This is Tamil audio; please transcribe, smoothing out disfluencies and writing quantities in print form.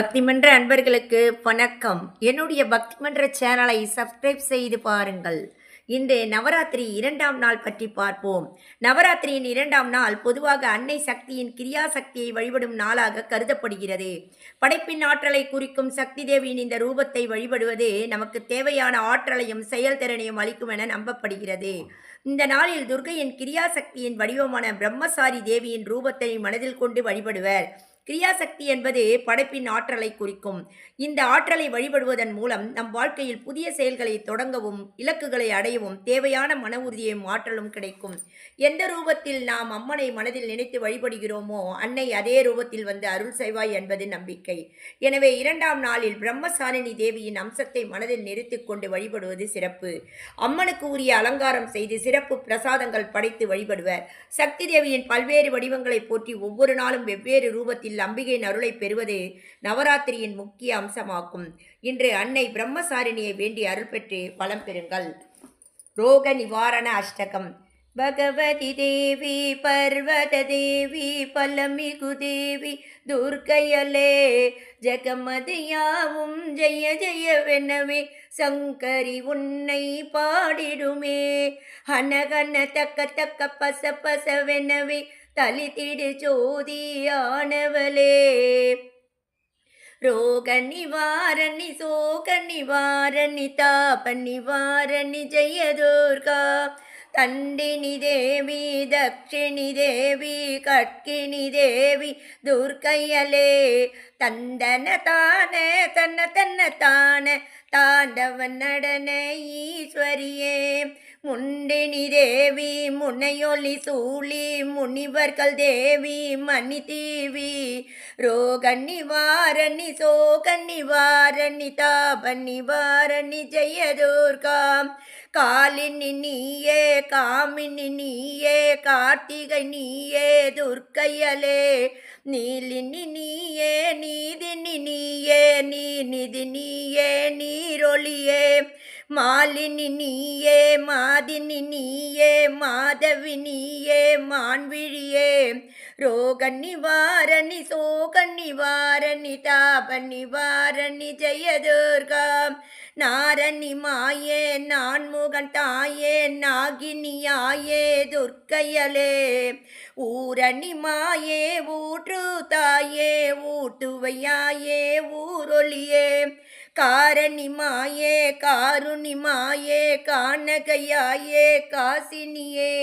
பக்தி மன்ற அன்பர்களுக்கு வணக்கம். என்னுடைய பக்தி மன்ற சேனலை சப்ஸ்கிரைப் செய்து பாருங்கள். இன்று நவராத்திரி 2ஆம் நாள் பற்றி பார்ப்போம். நவராத்திரியின் 2ஆம் நாள் பொதுவாக அன்னை சக்தியின் கிரியா சக்தியை வழிபடும் நாளாக கருதப்படுகிறது. படைப்பின் ஆற்றலை குறிக்கும் சக்தி தேவியின் இந்த ரூபத்தை வழிபடுவது நமக்கு தேவையான ஆற்றலையும் செயல்திறனையும் அளிக்கும் என நம்பப்படுகிறது. இந்த நாளில் துர்க்கையின் கிரியா சக்தியின் வடிவமான பிரம்மசாரி தேவியின் ரூபத்தை மனதில் கொண்டு வழிபடுவர். கிரியாசக்தி என்பது படைப்பின் ஆற்றலை குறிக்கும். இந்த ஆற்றலை வழிபடுவதன் மூலம் நம் வாழ்க்கையில் புதிய செயல்களை தொடங்கவும் இலக்குகளை அடையவும் தேவையான மன உறுதியும் ஆற்றலும் கிடைக்கும். எந்த ரூபத்தில் நாம் அம்மனை மனதில் நினைத்து வழிபடுகிறோமோ அன்னை அதே ரூபத்தில் வந்து அருள் செய்வாய் என்பது நம்பிக்கை. எனவே 2ஆம் நாளில் பிரம்மசாரிணி தேவியின் அம்சத்தை மனதில் நிறுத்திக் கொண்டு வழிபடுவது சிறப்பு. அம்மனுக்கு உரிய அலங்காரம் செய்து சிறப்பு பிரசாதங்கள் படைத்து வழிபடுவர். சக்தி தேவியின் பல்வேறு வடிவங்களை போற்றி ஒவ்வொரு நாளும் வெவ்வேறு ரூபத்தில் அம்பிகையின் அருளை பெறுவது நவராத்திரியின் முக்கிய அம்சமாகும். இன்று அன்னை பிரம்மசாரிணியை வேண்டி அருள் பெற்று பலம் பெறுங்கள். ரோக நிவாரண அஷ்டகம். பகவதி தேவி பர்வத தேவி பலமிகு தேவி துர்க்கையலே ஜெகமதியாவும் ஜெய ஜெயவெனவே சங்கரி உன்னை பாடிடுமே ஹனகன தக்க தக்க பச பசவெனவே தலித்திடு ஜோதியானவளே ரோக நிவாரணி சோக நிவாரணி தாப நிவாரணி ஜெயதுர்கா தண்டினி தேவி தக்ஷிணி தேவி கட்கினி தேவி துர்க்கையலே தந்தன தான தன்ன தன்ன தான தாண்டவன் நடன ஈஸ்வரியே முண்டினி தேவி முனையொலி சூழி முனிவர்கள் தேவி மணி தீவி ரோக நிவாரணி சோக நிவாரணி தாப நிவாரணி ஜெயதுர்கா காலினி நீயே காமினி நீயே கார்த்திகை நீயே துர்க்கையலே நீலினி நீயே நீதினி நீயே நீ நிதி நீயே நீரொளியே மாலினி நீயே மாதினி நீயே மாதவி நீயே மான்விழியே ரோக நிவாரணி சோக நிவாரணி தாப நிவாரணி ஜெயதுர்கா நாரணி மாயே நான்முகன் தாயே நாகினியாயே துர்க்கையலே ஊரணி மாயே ஊற்று தாயே ஊட்டுவையாயே ஊரொளியே காரணி மாயே காருணி மாயே கானகையாயே காசினியே